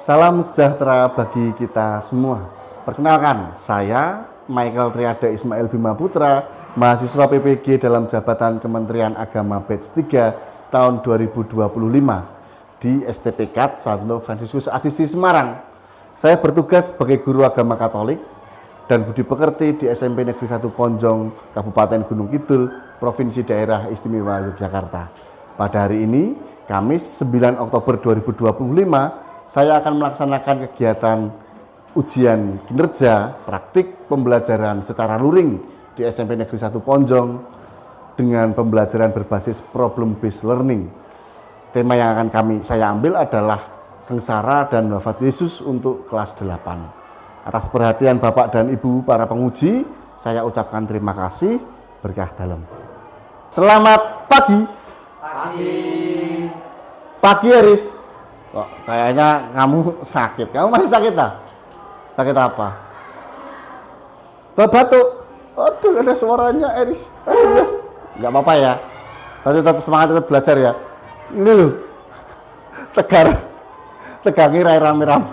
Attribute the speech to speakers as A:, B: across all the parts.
A: Salam sejahtera bagi kita semua. Perkenalkan, saya Michael Triada Ismail Bima Putra, mahasiswa PPG dalam jabatan Kementerian Agama Batch 3 tahun 2025 di STP KAT Santo Fransiskus Asisi Semarang. Saya bertugas sebagai guru agama Katolik dan budi pekerti di SMP Negeri 1 Ponjong, Kabupaten Gunung Kidul, Provinsi Daerah Istimewa Yogyakarta. Pada hari ini, Kamis 9 Oktober 2025, saya akan melaksanakan kegiatan ujian kinerja praktik pembelajaran secara luring di SMP Negeri 1 Ponjong dengan pembelajaran berbasis problem based learning. Tema yang akan saya ambil adalah sengsara dan wafat Yesus untuk kelas 8. Atas perhatian Bapak dan Ibu para penguji, saya ucapkan terima kasih, berkah dalam. Selamat pagi. Pagi Aris. Kok kayaknya kamu sakit. Kamu masih sakit tak? Sakit apa? Batuk. Aduh, ada suaranya Aris. Serius. Enggak apa-apa ya. Tapi tetap semangat, tetap belajar ya. Ini loh. Tegangi rame-rame.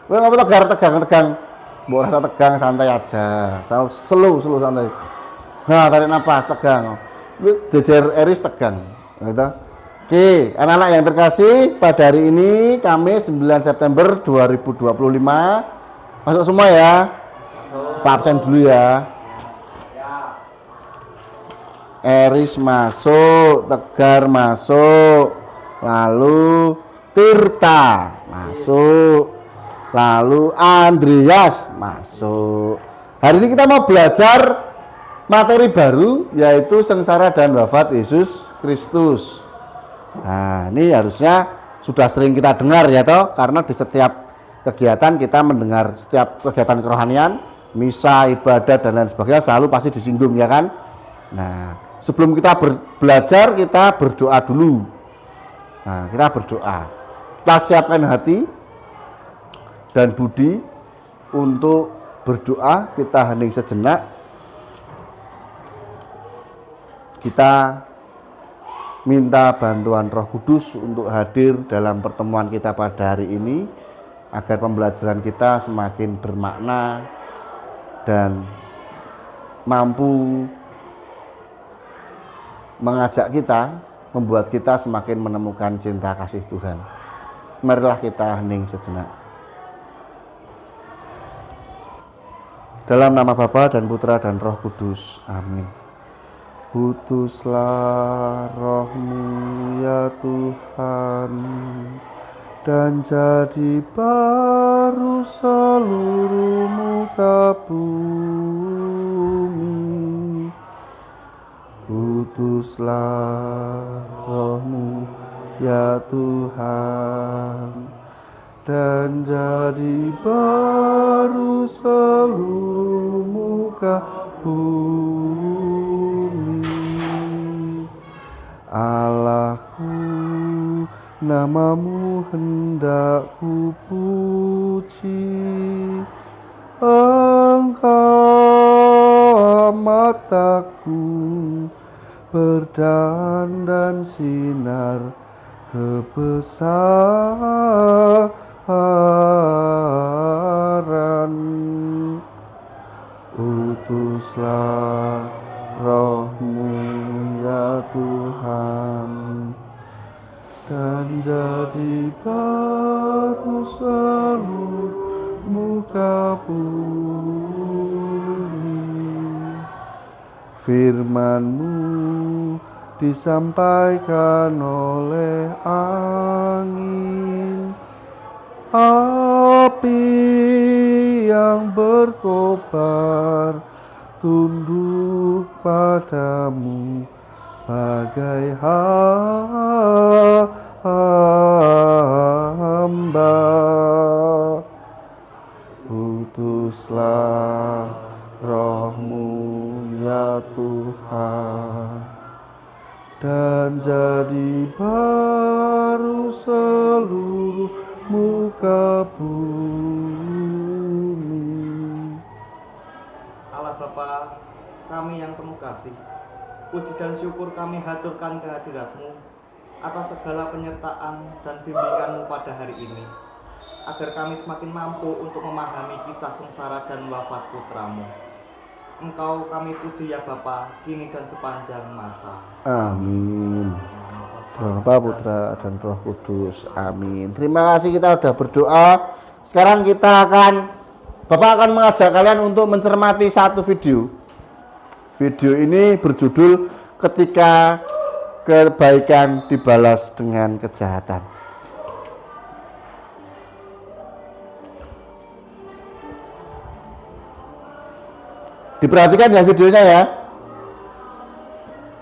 A: Wah, ngapa tegang. Mbok rasa tegang, santai aja. Slow santai. Nah, tarik napas, tegang. Jejer Aris tegang. Gitu. Oke, anak-anak yang terkasih, pada hari ini Kamis 9 September 2025. Masuk semua ya. Pak absen dulu ya. Eris masuk, Tegar masuk, lalu Tirta masuk, lalu Andreas masuk. Hari ini kita mau belajar materi baru, yaitu sengsara dan wafat Yesus Kristus. Nah, ini harusnya sudah sering kita dengar ya toh, karena di setiap kegiatan kita mendengar, setiap kegiatan kerohanian, misa, ibadat dan lain sebagainya selalu pasti disinggung ya kan. Nah, sebelum kita belajar, kita berdoa dulu. Nah, kita berdoa. Kita siapkan hati dan budi untuk berdoa. Kita hening sejenak. Kita minta bantuan Roh Kudus untuk hadir dalam pertemuan kita pada hari ini, agar pembelajaran kita semakin bermakna dan mampu mengajak kita, membuat kita semakin menemukan cinta kasih Tuhan. Marilah kita hening sejenak. Dalam nama Bapa dan Putra dan Roh Kudus. Amin. Utuslah Roh-Mu ya Tuhan, dan jadi baru seluruh muka bumi. Utuslah Roh-Mu ya Tuhan, dan jadi baru seluruh muka bumi. Allahku, namamu hendak ku puji, Engkau amat agung, berdandan sinar kebesaran. Utuslah Roh-Mu ya Tuhan, dan jadi baru seluruh muka bumi. Firman-Mu disampaikan oleh angin, api yang berkobar tunduk padamu bagai hamba. Utuslah Roh-Mu ya Tuhan, dan jadi baru seluruh muka bumi.
B: Allah Bapa, kami yang penuh kasih, puji dan syukur kami haturkan kehadirat-Mu atas segala penyertaan dan bimbingan-Mu pada hari ini. agar kami semakin mampu untuk memahami kisah sengsara dan wafat putramu. Engkau kami puji ya Bapa, kini dan sepanjang masa.
A: Amin. Bapa, Putra, dan Roh Kudus. Amin. Terima kasih, kita sudah berdoa. Sekarang Bapak akan mengajak kalian untuk mencermati satu video. Video ini berjudul Ketika Kebaikan Dibalas dengan Kejahatan. Diperhatikan ya videonya ya.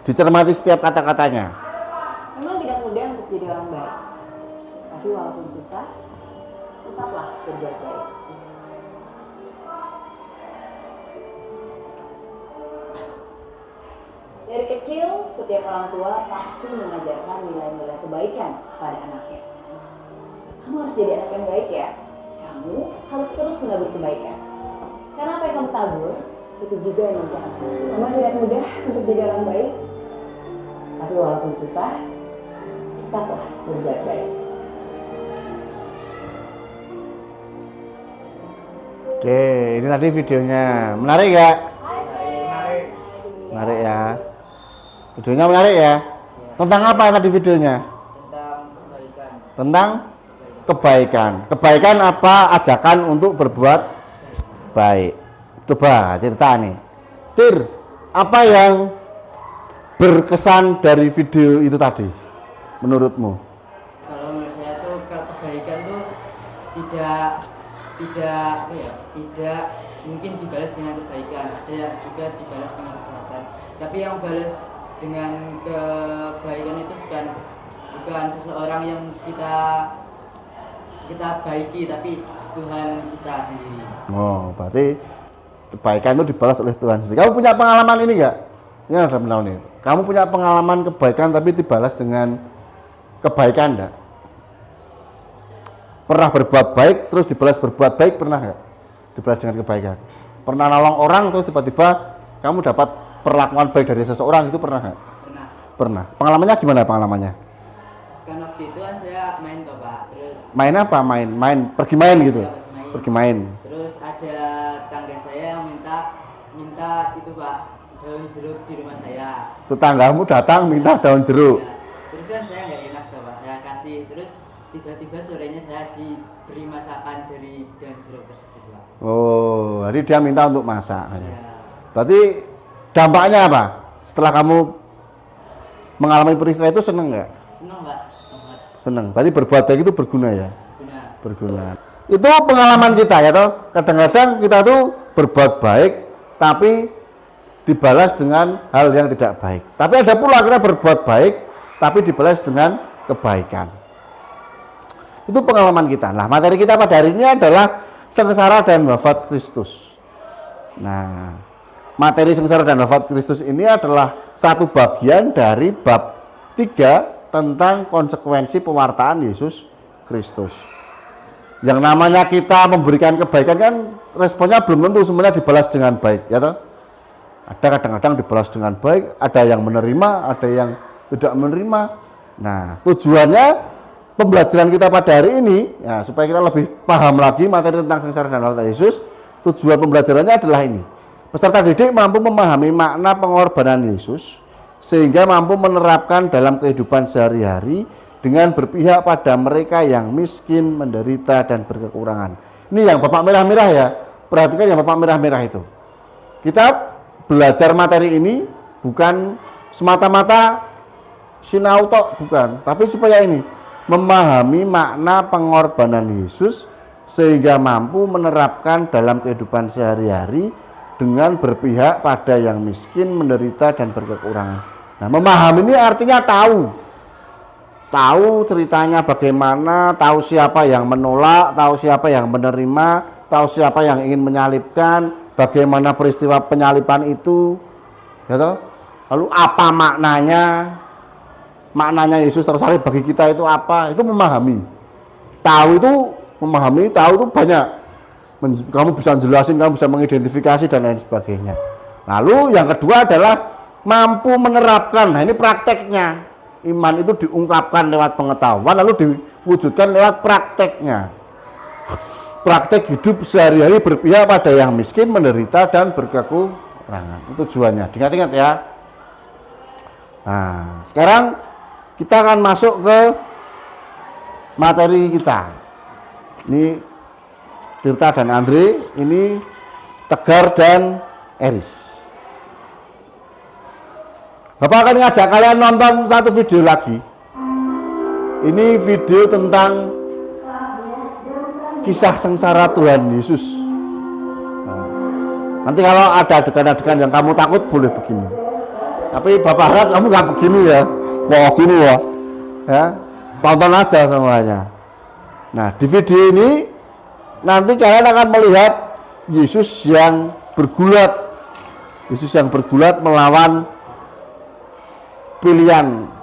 A: Dicermati setiap kata-katanya.
C: Memang tidak mudah untuk jadi orang baik. Tapi walaupun susah, tetaplah berbuat baik. Dari kecil, setiap orang tua pasti mengajarkan nilai-nilai kebaikan pada anaknya. Kamu harus jadi anak yang baik ya. Kamu harus terus menabur kebaikan. Karena apa yang kamu tabur, itu juga yang nanti akan tumbuh. Memang tidak mudah untuk jadi orang baik. Tapi walaupun susah, tetaplah berbuat baik.
A: Oke, ini tadi videonya. Menarik ya? Menarik ya. Videonya menarik ya? Tentang apa tadi videonya?
D: Tentang kebaikan.
A: Tentang kebaikan. Kebaikan apa? Ajakan untuk berbuat baik. Coba cerita nih. Tir, apa yang berkesan dari video itu tadi menurutmu?
D: Kalau menurut saya tuh kalau kebaikan tuh tidak mungkin dibalas dengan kebaikan, ada yang juga dibalas dengan kejahatan. Tapi yang balas dengan kebaikan itu bukan seseorang yang kita baiki, tapi Tuhan kita sendiri.
A: Oh, berarti kebaikan itu dibalas oleh Tuhan sendiri. Kamu punya pengalaman ini enggak? Ini ada benar nih. Kamu punya pengalaman kebaikan tapi dibalas dengan kebaikan enggak? Pernah berbuat baik terus dibalas berbuat baik, pernah enggak? Dibalas dengan kebaikan. Pernah nolong orang terus tiba-tiba kamu dapat perlakuan baik dari seseorang, itu pernah enggak? Pernah. Pengalamannya gimana pengalamannya?
D: Kan waktu itu kan saya main toh Pak, terus
A: Main apa? Main pergi main gitu.
D: Ya,
A: Pergi main.
D: Terus ada tangga saya yang minta itu Pak, daun jeruk di rumah saya.
A: Tetanggamu datang minta daun jeruk.
D: Ya. Terus kan saya nggak enak tuh Pak, saya kasih. Terus tiba-tiba sorenya saya diberi masakan dari daun jeruk tersebut Pak.
A: Oh, jadi dia minta untuk masak.
D: Ya.
A: Berarti dampaknya apa? Setelah kamu mengalami peristiwa itu seneng nggak?
D: Senang Pak, banget.
A: Seneng. Berarti berbuat baik itu berguna ya?
D: Benar.
A: Berguna. Itu pengalaman kita ya toh. Kadang-kadang kita tuh berbuat baik tapi dibalas dengan hal yang tidak baik. Tapi ada pula kita berbuat baik tapi dibalas dengan kebaikan. Itu pengalaman kita. Nah, materi kita pada hari ini adalah sengsara dan wafat Kristus. Nah, materi sengsara dan wafat Kristus ini adalah satu bagian dari bab 3 tentang konsekuensi pewartaan Yesus Kristus. Yang namanya kita memberikan kebaikan kan responnya belum tentu semuanya dibalas dengan baik, ya toh? Ada kadang-kadang dibalas dengan baik, ada yang menerima, ada yang tidak menerima. Nah, tujuannya pembelajaran kita pada hari ini, ya, supaya kita lebih paham lagi materi tentang sengsara dan wafat Yesus, tujuan pembelajarannya adalah ini. Peserta didik mampu memahami makna pengorbanan Yesus, sehingga mampu menerapkan dalam kehidupan sehari-hari dengan berpihak pada mereka yang miskin, menderita, dan berkekurangan. Ini yang Bapak merah-merah ya, perhatikan yang Bapak merah-merah itu. Kita belajar materi ini bukan semata-mata sinau tok, bukan, tapi supaya ini memahami makna pengorbanan Yesus sehingga mampu menerapkan dalam kehidupan sehari-hari dengan berpihak pada yang miskin, menderita, dan berkekurangan. Nah, memahami ini artinya tahu ceritanya bagaimana, tahu siapa yang menolak, tahu siapa yang menerima, tahu siapa yang ingin menyalibkan, bagaimana peristiwa penyaliban itu, ya toh? Lalu apa maknanya Yesus tersalib bagi kita itu apa? Itu memahami. Tahu itu memahami, tahu itu banyak. Kamu bisa jelasin, kamu bisa mengidentifikasi dan lain sebagainya. Lalu yang kedua adalah mampu menerapkan. Nah, ini prakteknya. Iman itu diungkapkan lewat pengetahuan lalu diwujudkan lewat prakteknya. praktek hidup sehari-hari berpihak pada yang miskin, menderita, dan berkekurangan. Itu tujuannya. Diingat-ingat ya. Nah, sekarang kita akan masuk ke materi kita. Ini Tirta dan Andre, ini Tegar dan Eris. Bapak akan ngajak kalian nonton satu video lagi. Ini video tentang kisah sengsara Tuhan Yesus. Nah, nanti kalau ada adegan-adegan yang kamu takut boleh begini. Tapi Bapak harap kamu nggak begini ya. Mau gini ya. Ya, tonton aja semuanya. Nah, di video ini nanti kalian akan melihat Yesus yang bergulat. Yesus yang bergulat melawan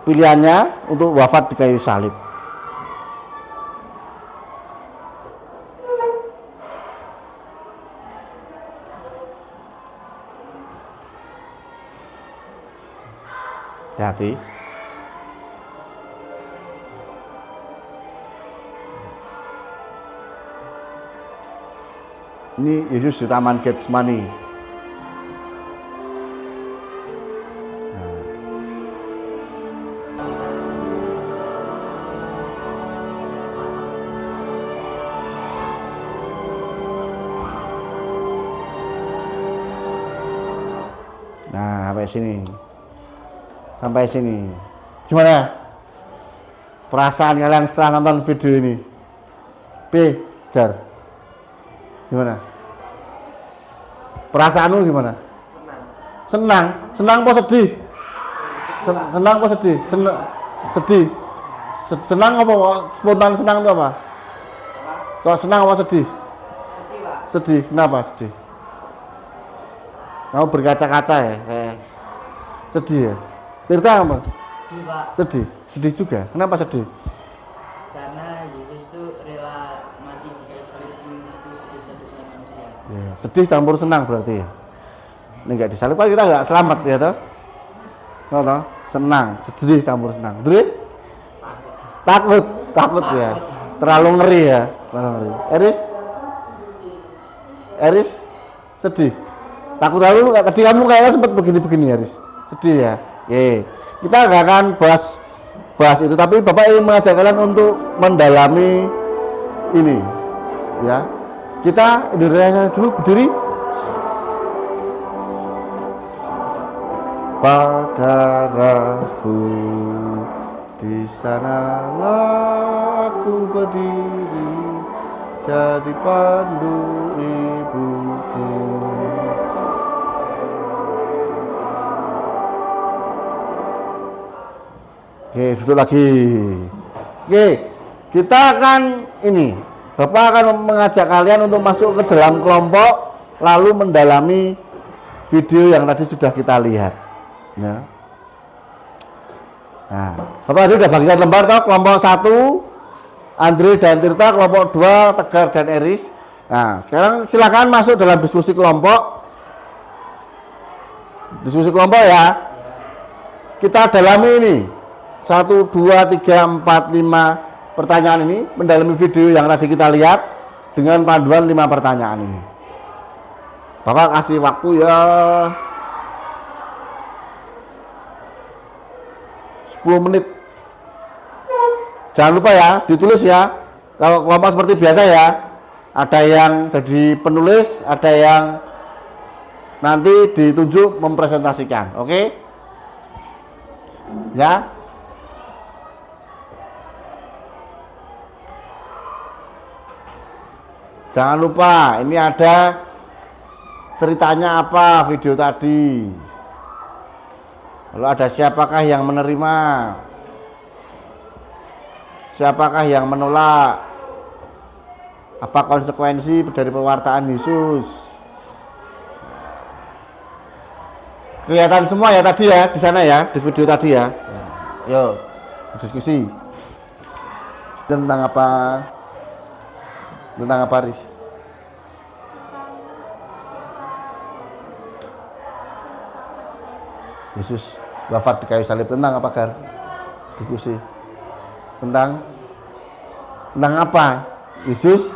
A: pilihannya untuk wafat di kayu salib. Hati-hati. Ini Yesus di Taman Getsemani. Nah, sampai sini. Gimana perasaan kalian setelah nonton video ini? Gar, gimana perasaanmu? Gimana? Senang apa sedih? Senang apa sedih? Sedih. Senang apa? Spontan senang itu apa? Kok senang apa sedih? Sedih. Kenapa sedih? Kamu berkaca-kaca ya? Sedih ya? Tirta apa?
D: Sedih, Pak.
A: Sedih? Sedih juga? Kenapa sedih?
D: Karena Yesus itu rela mati di kayu salib menebus dosa-dosa manusia.
A: Ya, sedih campur senang berarti ya? Ini nggak disalib kan kita nggak selamat ya toh? Toh? Senang, sedih campur senang. Terus? Takut ya? Terlalu ngeri ya? Terlalu ngeri. Eris? Sedih? Takut lalu tadi kamu kayaknya sempat begini-begini Eris. Sedih ya? Oke. Kita nggak akan bahas itu, tapi Bapak ingin mengajak kalian untuk mendalami ini ya. Kita Indonesia dulu berdiri. Pada rahu di sanalah aku berdiri, jadi pandu ibuku. Oke, duduk lagi. Oke, kita akan ini. Bapak akan mengajak kalian untuk masuk ke dalam kelompok, lalu mendalami video yang tadi sudah kita lihat. Ya. Nah, Bapak tadi sudah bagikan lembar toh, kelompok 1 Andre dan Tirta, kelompok 2 Tegar dan Eris. Nah, sekarang silakan masuk dalam diskusi kelompok. Diskusi kelompok ya. Kita dalami ini. 1, 2, 3, 4, 5 pertanyaan ini, mendalami video yang tadi kita lihat dengan panduan 5 pertanyaan ini. Bapak kasih waktu ya 10 menit. Jangan lupa ya, ditulis ya. Kalau kelompok seperti biasa ya, ada yang jadi penulis, ada yang nanti ditunjuk mempresentasikan. Oke? Ya. Jangan lupa, ini ada ceritanya apa video tadi. Lalu ada siapakah yang menerima, siapakah yang menolak, apa konsekuensi dari pewartaan Yesus. Kelihatan semua ya tadi ya, di sana ya, di video tadi ya. Yuk, diskusi. Tentang apa? Tentang apa, Riz? Yesus wafat di kayu salib. Tentang apa, Gar? Diskusi. Tentang apa? Yesus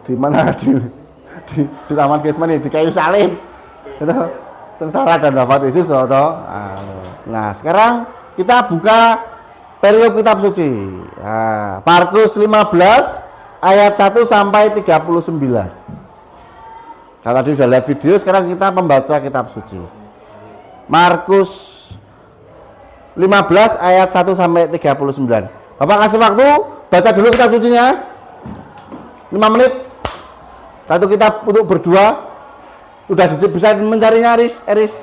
A: di mana di Taman Getsemani di kayu salib. Itu sengsara dan wafat Yesus atau nah sekarang kita buka periode kitab suci. Nah, Markus 15 ayat 1 sampai 39. Kalau tadi sudah lihat video, sekarang kita membaca kitab suci. Markus 15 ayat 1 sampai 39. Bapak kasih waktu baca dulu kitab sucinya 5 menit. Satu kitab untuk berdua. Udah bisa mencarinya Eris?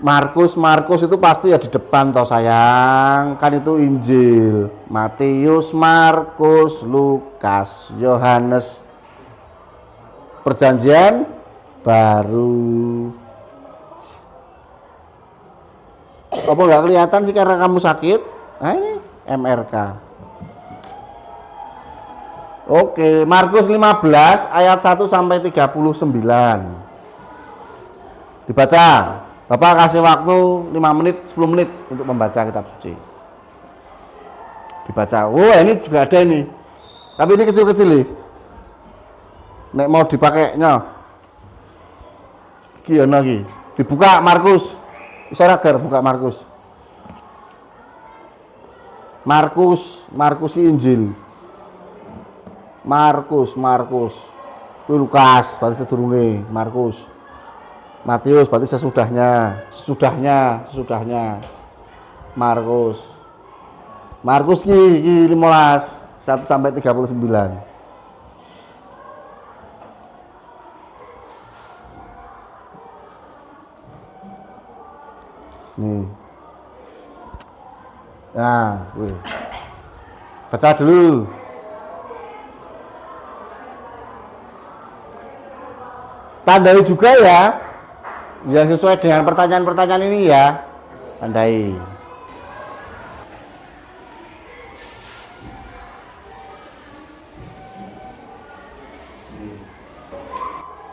A: Markus itu pasti ya di depan toh sayang. Kan itu Injil. Matius, Markus, Lukas, Yohanes. Perjanjian baru. Apa nggak kelihatan sih karena kamu sakit? Nah ini MRK. Oke, Markus 15 ayat 1 sampai 39. Dibaca. Bapak kasih waktu 5 menit, 10 menit untuk membaca kitab suci. Dibaca. Oh, ini juga ada ini. Tapi ini kecil-kecil nih. Nek mau dipakainya. Iki ana iki. Dibuka Markus. Iso ragar buka Markus. Markus Injil. Markus. Kuwi Lukas, berarti sedurunge Markus. Matius berarti sesudahnya. Markus ki 15 1 sampai 39. Nih. Nah, baca dulu. Tandai juga ya, yang sesuai dengan pertanyaan-pertanyaan ini ya, tandai.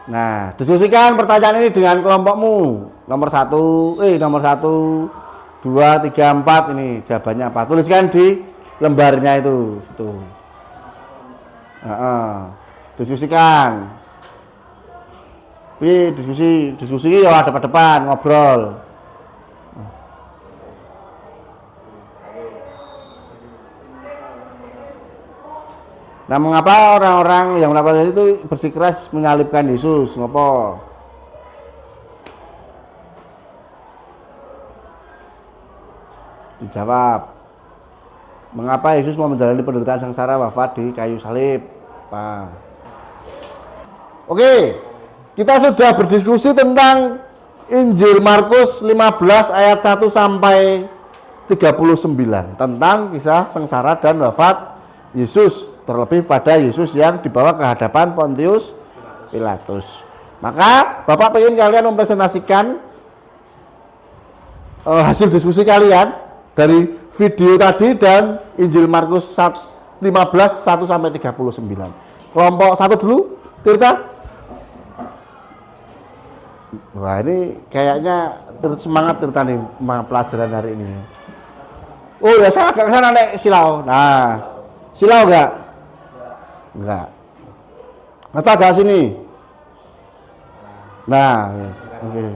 A: Nah, diskusikan pertanyaan ini dengan kelompokmu. Nomor 1, 2, 3, 4 ini jawabannya apa? Tuliskan di lembarnya itu. Diskusikan. Tapi diskusi ya depan-depan ngobrol. Nah, mengapa orang-orang yang melakukan itu bersikeras menyalibkan Yesus? Ngopo? Dijawab. Mengapa Yesus mau menjalani penderitaan sengsara wafat di kayu salib? Pak. Oke, kita sudah berdiskusi tentang Injil Markus 15 ayat 1 sampai 39 tentang kisah sengsara dan wafat Yesus, terlebih pada Yesus yang dibawa ke hadapan Pontius Pilatus. Maka Bapak ingin kalian mempresentasikan hasil diskusi kalian dari video tadi dan Injil Markus 15 1 sampai 39. Kelompok 1 dulu, Tirta. Wah, ini kayaknya semangat Tirta nih pelajaran hari ini. Oh ya, saya agak kesana nek silau. Nah, silau enggak? Enggak. Atau agak sini. Nah, yes. Oke.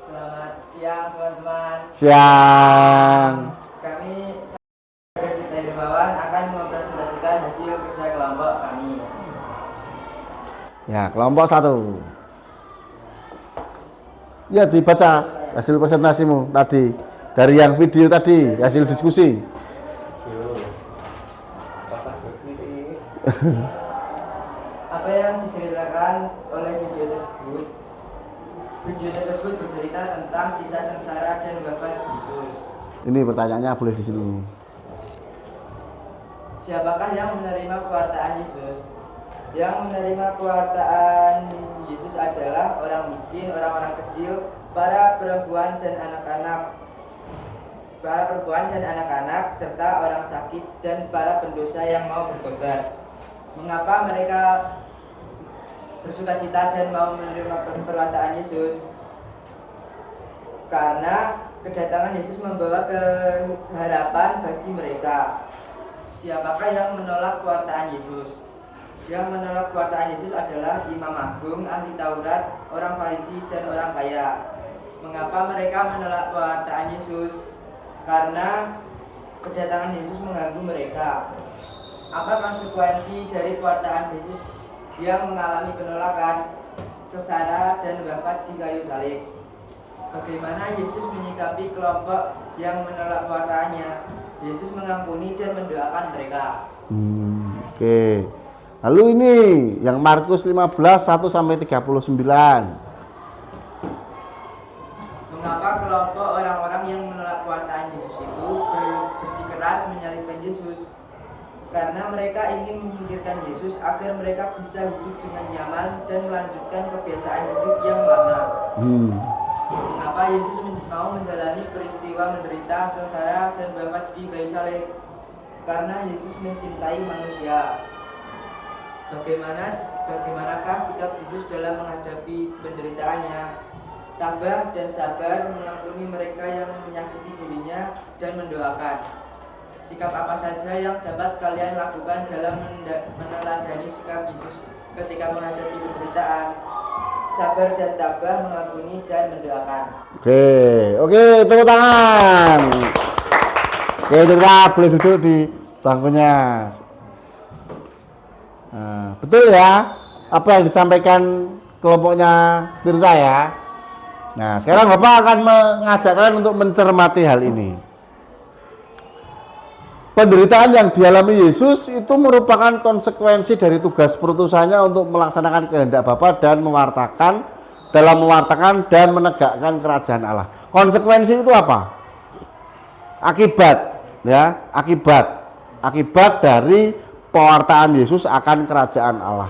D: Selamat siang teman-teman.
A: Siang.
D: Kami Siti Hermawan akan mempresentasikan hasil kerja kelompok kami.
A: Ya, kelompok 1. Ya, dibaca hasil presentasimu tadi dari yang video tadi, hasil diskusi.
D: Apa yang diceritakan oleh video tersebut? Video tersebut bercerita tentang kisah sengsara dan wafat Yesus.
A: Ini pertanyaannya boleh di sini.
D: Siapakah yang menerima pewartaan Yesus? Yang menerima pewartaan Yesus adalah orang miskin, orang-orang kecil, para perempuan dan anak-anak, serta orang sakit dan para pendosa yang mau bertobat. Mengapa mereka bersukacita dan mau menerima pewartaan Yesus? Karena kedatangan Yesus membawa keharapan bagi mereka. siapakah yang menolak pewartaan Yesus? Yang menolak pewartaan Yesus adalah imam agung, ahli Taurat, orang Farisi, dan orang kaya. Mengapa mereka menolak pewartaan Yesus? Karena kedatangan Yesus mengganggu mereka. Apa konsekuensi dari pewartaan Yesus yang mengalami penolakan, sengsara, dan wafat di kayu salib? Bagaimana Yesus menyikapi kelompok yang menolak pewartaannya? Yesus mengampuni dan mendoakan mereka.
A: Oke. Lalu ini yang Markus 15 1-39.
D: Mengapa kelompok orang-orang yang menolak pewartaan Yesus itu bersikeras menyalibkan Yesus? Karena mereka ingin menyingkirkan Yesus agar mereka bisa hidup dengan nyaman dan melanjutkan kebiasaan hidup yang lama. Mengapa Yesus mau menjalani peristiwa menderita, sengsara, dan wafat di kayu salib? Karena Yesus mencintai manusia. Bagaimanakah sikap Yesus dalam menghadapi penderitaannya? Tabah dan sabar, mengampuni mereka yang menyakiti dirinya, dan mendoakan. Sikap apa saja yang dapat kalian lakukan dalam meneladani sikap Yesus ketika menghadapi penderitaan? Sabar dan tabah, mengampuni dan mendoakan.
A: Oke, tepuk tangan. Oke, kita boleh duduk di bangkunya. Nah, betul ya apa yang disampaikan kelompoknya Tirta ya. Nah, sekarang Bapak akan mengajak kalian untuk mencermati hal ini. Penderitaan yang dialami Yesus itu merupakan konsekuensi dari tugas perutusannya untuk melaksanakan kehendak Bapa dan mewartakan dan menegakkan kerajaan Allah. Konsekuensi itu apa? Akibat dari pewartaan Yesus akan kerajaan Allah.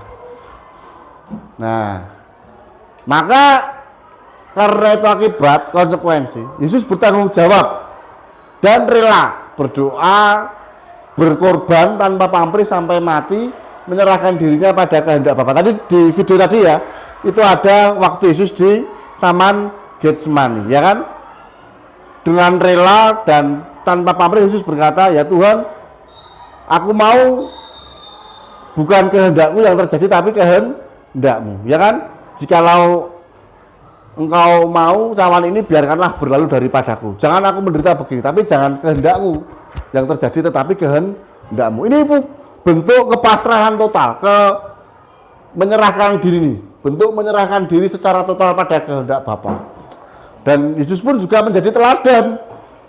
A: Nah, maka karena itu akibat konsekuensi, Yesus bertanggung jawab dan rela berdoa, berkorban tanpa pamrih sampai mati, menyerahkan dirinya pada kehendak Bapa. Tadi di video tadi ya, itu ada waktu Yesus di Taman Getsemani, ya kan? Dengan rela dan tanpa pamrih Yesus berkata, "Ya Tuhan, aku mau bukan kehendakku yang terjadi tapi kehendak-Mu." Ya kan? Jikalau Engkau mau cawan ini biarkanlah berlalu daripadaku. Jangan aku menderita begini, tapi jangan kehendakku yang terjadi tetapi kehendak-Mu. Ini bentuk kepasrahan total, menyerahkan diri nih. Bentuk menyerahkan diri secara total pada kehendak Bapa. Dan Yesus pun juga menjadi teladan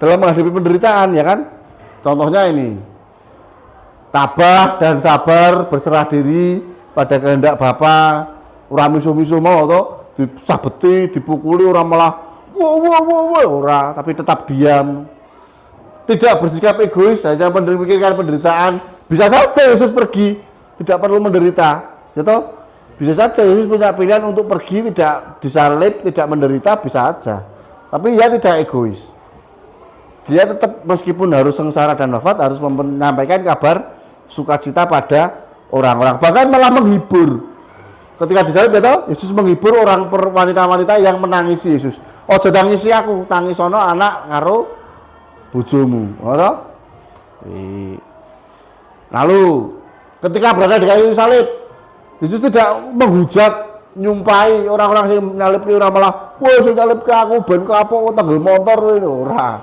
A: dalam menghadapi penderitaan, ya kan? Contohnya ini. Tabah dan sabar, berserah diri pada kehendak Bapa, ora misu-misu mau to, disabeti, dipukuli, ora malah ora, tapi tetap diam. Tidak bersikap egois, hanya memikirkan penderitaan. Bisa saja Yesus pergi, tidak perlu menderita, ya toh? Bisa saja Yesus punya pilihan untuk pergi, tidak disalib, tidak menderita, bisa saja. Tapi dia tidak egois. Dia tetap meskipun harus sengsara dan wafat, harus menyampaikan kabar sukacita pada orang-orang, bahkan malah menghibur. Ketika disalib, betul, Yesus menghibur wanita-wanita yang menangisi Yesus. Ojo tangisi aku, tangisono anak karo bojomu, betul? Lalu ketika berada di kayu salib, Yesus tidak menghujat, nyumpai orang-orang yang menyalib ke orang malah, wah saya nyalib ke aku, ben ke apa, tanggul motor ini, ora.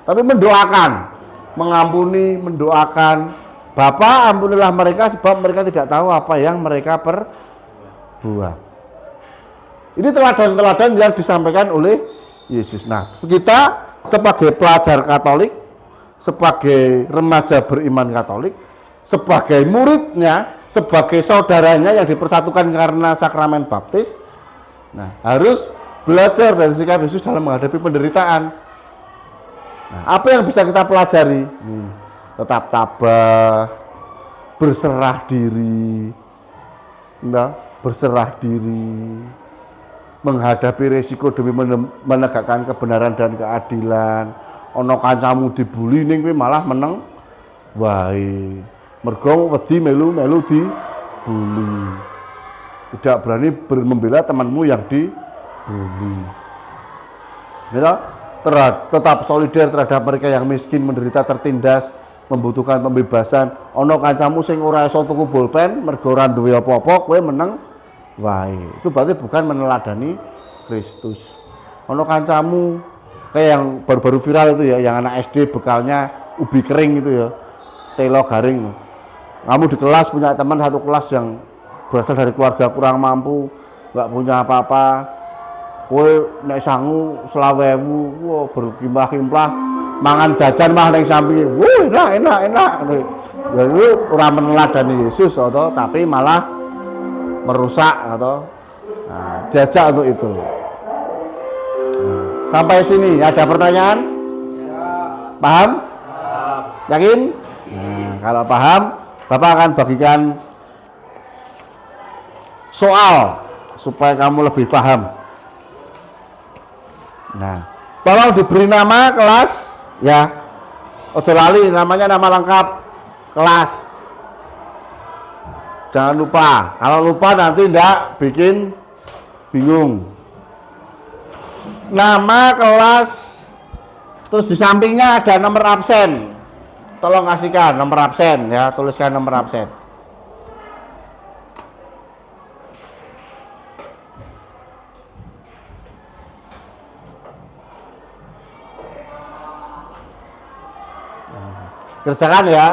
A: Tapi mendoakan, mengampuni, mendoakan, Bapa ampunilah mereka sebab mereka tidak tahu apa yang mereka perbuat. Ini teladan-teladan yang disampaikan oleh Yesus. Nah, kita sebagai pelajar Katolik, sebagai remaja beriman Katolik, sebagai muridnya, sebagai saudaranya yang dipersatukan karena sakramen baptis, nah harus belajar dari sikap Yesus dalam menghadapi penderitaan. Nah, apa yang bisa kita pelajari? Tetap tabah, berserah diri, menghadapi resiko demi menegakkan kebenaran dan keadilan. Ono kancamu dibully ning kowe malah meneng wae. Mergo wedi melu dibully. Tidak berani membela temanmu yang dibully. Ya, tetap solider terhadap mereka yang miskin, menderita, tertindas, membutuhkan pembebasan, ana kancamu sing ora iso tuku bolpen mergo ora duwe apa-apa, kowe meneng wae. Itu berarti bukan meneladani Kristus. Ana kancamu kayak yang baru-baru viral itu ya, yang anak SD bekalnya ubi kering itu ya, telo garing. Kamu di kelas punya teman satu kelas yang berasal dari keluarga kurang mampu, nggak punya apa-apa, kowe nek sangu 20.000, wah berkimplah-kimplah, mangan jajan mah ning sampinge, wah enak. Ya itu ora meneladani Yesus atau tapi malah merusak atau diajak untuk itu. Sampai sini ada pertanyaan? Paham? Yakin? Nah, kalau paham, Bapak akan bagikan soal supaya kamu lebih paham. Nah, tolong diberi nama kelas ya. Ojo lali namanya, nama lengkap kelas. Jangan lupa. Kalau lupa nanti ndak bikin bingung. Nama kelas, terus di sampingnya ada nomor absen. Tolong kasihkan nomor absen ya, tuliskan nomor absen. Kerjakan ya.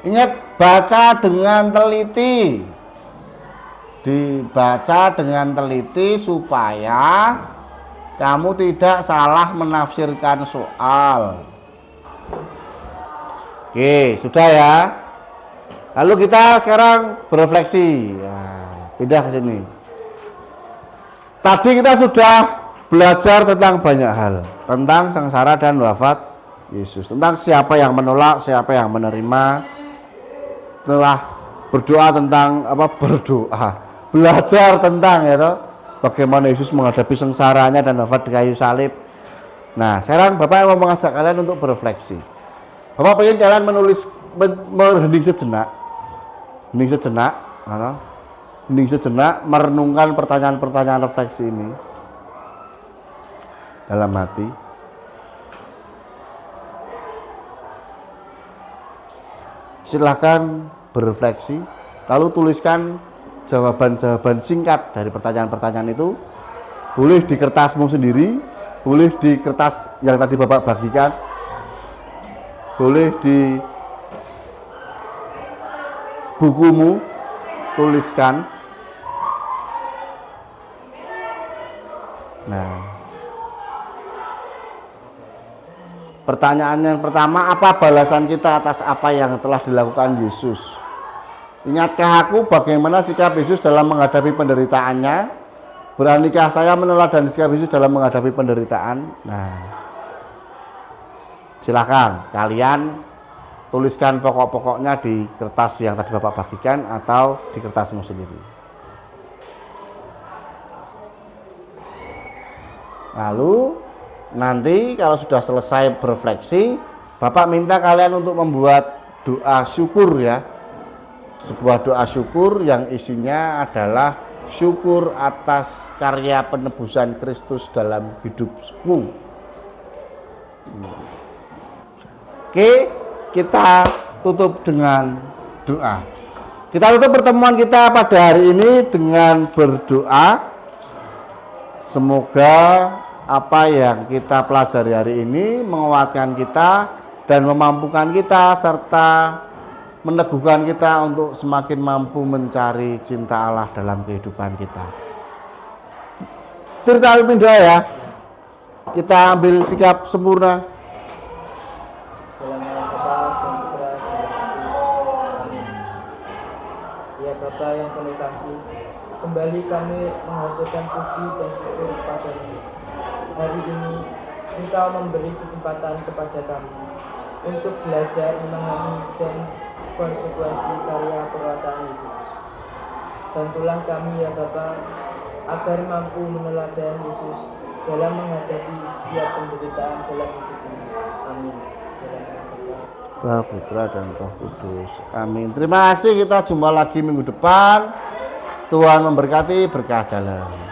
A: Ingat, baca dengan teliti. Dibaca dengan teliti supaya kamu tidak salah menafsirkan soal. Oke, sudah ya. Lalu kita sekarang berefleksi. Nah, pindah ke sini. Tadi kita sudah belajar tentang banyak hal, tentang sengsara dan wafat Yesus, tentang siapa yang menolak, siapa yang menerima. Telah berdoa tentang belajar tentang ya toh, bagaimana Yesus menghadapi sengsaranya dan wafat di kayu salib. Nah, sekarang Bapak mau mengajak kalian untuk berefleksi. Bapak ingin kalian hening sejenak, merenungkan pertanyaan-pertanyaan refleksi ini dalam hati. Silahkan berefleksi, lalu tuliskan jawaban-jawaban singkat dari pertanyaan-pertanyaan itu. Boleh di kertasmu sendiri, boleh di kertas yang tadi Bapak bagikan, boleh di bukumu, tuliskan. Nah, pertanyaan yang pertama, apa balasan kita atas apa yang telah dilakukan Yesus? Ingatkah aku bagaimana sikap Yesus dalam menghadapi penderitaannya? Beranikah saya meneladani sikap Yesus dalam menghadapi penderitaan? Nah, silakan kalian tuliskan pokok-pokoknya di kertas yang tadi Bapak bagikan atau di kertasmu sendiri. Lalu nanti kalau sudah selesai berefleksi, Bapak minta kalian untuk membuat doa syukur ya. Sebuah doa syukur yang isinya adalah syukur atas karya penebusan Kristus dalam hidupku. Oke, kita tutup dengan doa. Kita tutup pertemuan kita pada hari ini dengan berdoa. Semoga apa yang kita pelajari hari ini menguatkan kita dan memampukan kita serta meneguhkan kita untuk semakin mampu mencari cinta Allah dalam kehidupan kita. Kita pindah ya. Kita ambil sikap sempurna.
D: Ya Bapa yang penuh kasih, kembali kami menghaturkan puji dan syukur kepada-Mu. Hari ini Engkau memberi kesempatan kepada kami untuk belajar memahami dan konsekuensi karya perbuatan Yesus. Bantulah kami ya Bapa, agar mampu meneladani Yesus dalam menghadapi setiap penderitaan dalam hidup ini. Amin.
A: Bapa, Putra dan Roh Kudus. Amin. Terima kasih, kita jumpa lagi minggu depan. Tuhan memberkati, berkah dalam.